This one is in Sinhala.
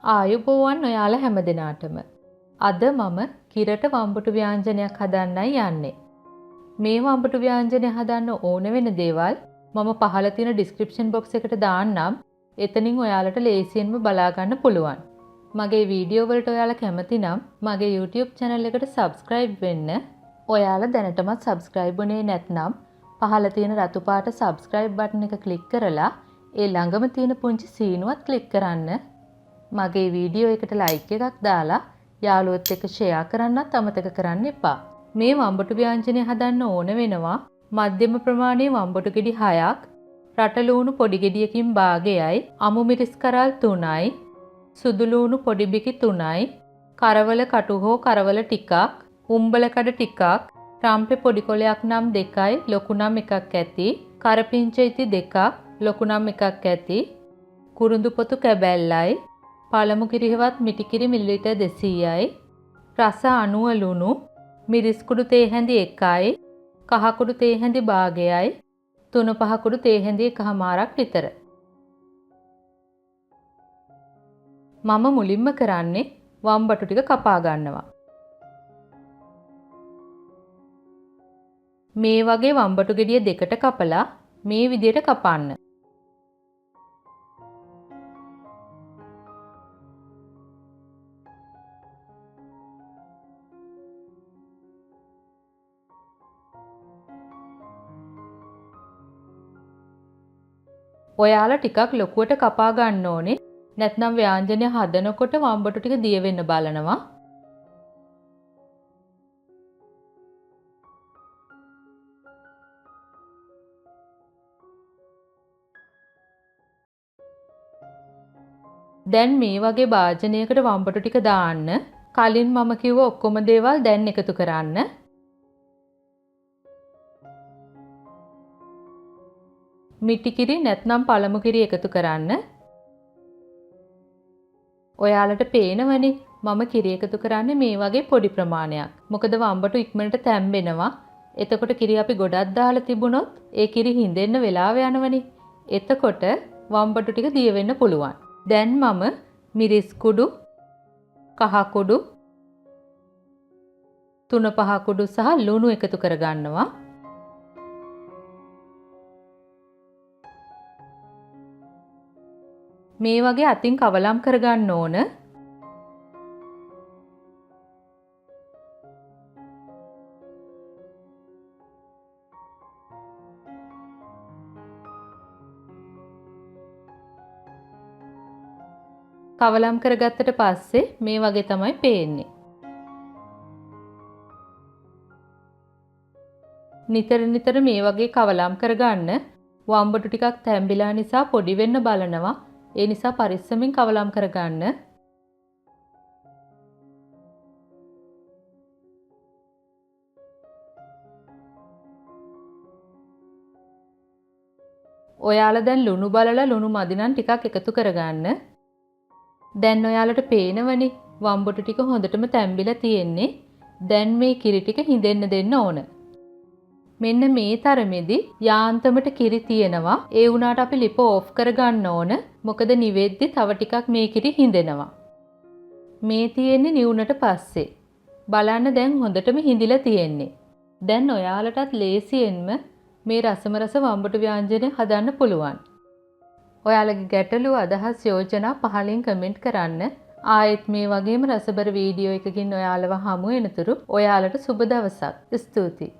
ආයුබෝවන් ඔයාලා හැමදෙනාටම. අද මම කිරට වම්බුටු ව්‍යාංජනයක් හදන්නයි යන්නේ. මේ වම්බුටු ව්‍යාංජනය හදන්න ඕන වෙන දේවල් මම පහළ තියෙන ඩිස්ක්‍රිප්ෂන් බොක්ස් එකට දාන්නම්. එතනින් ඔයාලට ලේසියෙන්ම බලා ගන්න පුළුවන්. මගේ වීඩියෝ වලට ඔයාලා කැමති නම් මගේ YouTube channel එකට subscribe වෙන්න. ඔයාලා දැනටමත් subscribe වුණේ නැත්නම් පහළ තියෙන රතු පාට subscribe button එක click කරලා ඒ ළඟම තියෙන පුංචි සීනුවත් click කරන්න. මගේ වීඩියෝ එකට like එකක් දාලා යාළුවොත් එක්ක share කරන්නත් අමතක කරන්න එපා. මේ වම්බුටු ව්‍යාංජනය හදන්න ඕන වෙනවා මධ්‍යම ප්‍රමාණයේ වම්බුටු ගෙඩි 6ක්, රට ලූණු පොඩි ගෙඩියකින් භාගයයි, අමු මිරිස් කරල් 3යි, සුදු ලූණු පොඩි බිකි 3යි, කරවල කටු හෝ කරවල ටිකක්, උම්බලකඩ ටිකක්, රම්පේ පොඩි කොලයක් නම් 2යි, ලොකු නම් 1ක් ඇති, කරපිංචා ඉති 2ක්, ලොකු නම් 1ක් ඇති, කුරුඳු පොතු කැබැල්ලයි, පළමු කිරිහවත් මිටි කිරි මිලිලිටර් 200යි, රස 90 ලුණු, මිරිස් කුඩු තේ හැඳි 1යි, කහ කුඩු තේ හැඳි භාගයයි, තුන පහ කුඩු තේ හැඳි එකහමාරක් විතර. මම මුලින්ම කරන්නේ වම්බටු ටික කපා ගන්නවා. මේ වගේ වම්බටු ගෙඩිය දෙකට කපලා මේ විදියට කපන්න. ඔයාලා ටිකක් ලොකුවට කපා ගන්න ඕනේ. නැත්නම් ව්‍යාංජනය හදනකොට වම්බටු ටික දිය වෙන්න බලනවා. දැන් මේ වගේ භාජනයකට වම්බටු ටික දාන්න. කලින් මම කිව්ව ඔක්කොම දේවල් දැන් එකතු කරන්න. මිටි කිරි නැත්නම් පළමු කිරි එකතු කරන්න. ඔයාලට පේනවනේ මම කිරි එකතු කරන්නේ මේ වගේ පොඩි ප්‍රමාණයක්. මොකද වම්බටු ඉක්මනට තැම්බෙනවා. එතකොට කිරි අපි ගොඩක් දාලා තිබුණොත් ඒ කිරි හින්දෙන්න වෙලාව යනවනේ. එතකොට වම්බටු ටික දිය වෙන්න පුළුවන්. දැන් මම මිරිස් කුඩු, කහ කුඩු, තුන පහ කුඩු සහ ලුණු එකතු කරගන්නවා. මේ වගේ අතින් කවලම් කරගන්න ඕන. කවලම් කරගත්තට පස්සේ මේ වගේ තමයි පේන්නේ. නිතර නිතර මේ වගේ කවලම් කරගන්න. වම්බටු ටිකක් තැඹිලා නිසා පොඩි වෙන්න බලනවා. ඒ නිසා පරිස්සමින් කවලම් කරගන්න. ඔයාලා දැන් ලුණු බලලා ලුණු මදි නම් ටිකක් එකතු කරගන්න. දැන් ඔයාලට පේනවනේ වම්බටු ටික හොඳටම තැඹිලා තියෙන්නේ. දැන් මේ කිරි ටික හිඳෙන්න දෙන්න ඕන. මෙන්න මේ තරමේදී යාන්තමට කිරි තියෙනවා. ඒ වුණාට අපි ලිප ඕෆ් කරගන්න ඕන. මොකද නිවෙද්දි තව ටිකක් මේ කිරි හිඳෙනවා. මේ තියෙන්නේ නිවුනට පස්සේ. බලන්න දැන් හොඳටම හිඳිලා තියෙන්නේ. දැන් ඔයාලටත් ලේසියෙන්ම මේ රසමරස වම්බටු ව්‍යාංජනය හදන්න පුළුවන්. ඔයාලගේ ගැටලු අදහස් යෝජනා පහලින් කමෙන්ට් කරන්න. ආයෙත් මේ වගේම රසබර වීඩියෝ එකකින් ඔයාලව හමු වෙනතුරු ඔයාලට සුබ දවසක්. ස්තුතියි.